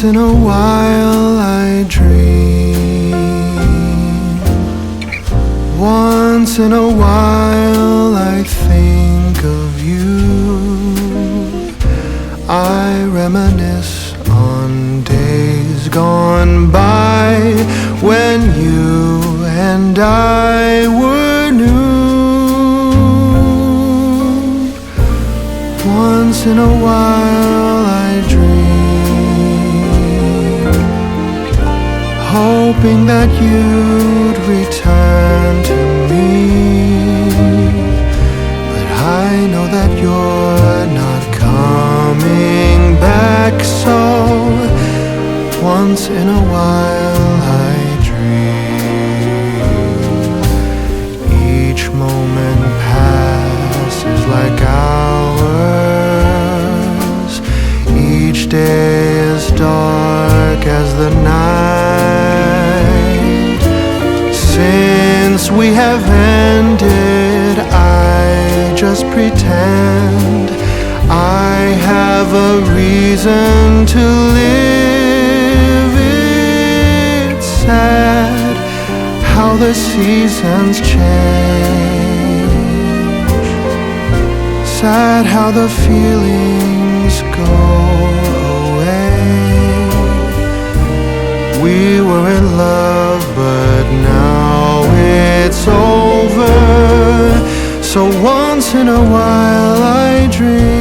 Once in a while I dream. Once in a while I think of you. I reminisce on days gone by when you and I were new. Once in a while I dream, hoping that you'd return to me. But I know that you're not coming back, so once in a while I dream. Each moment passes like hours. Each day is dark as the night. Since we have ended, I just pretend I have a reason to live. It's sad how the seasons change, sad how the feelings go away. We were in love, but now it's over. So once in a while I dream.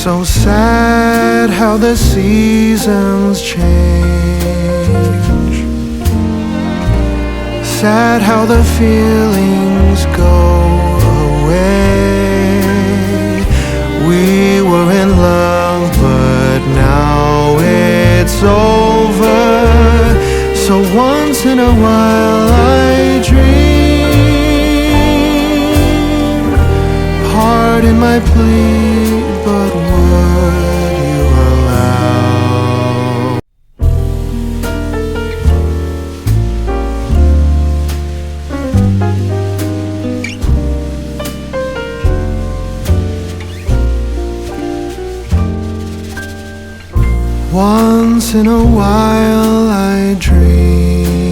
So sad how the seasons change, sad how the feelings go away. We were in love, but now it's over. So once in a while I dream. Pardon my plea, but would you allow? Once in a while I dream.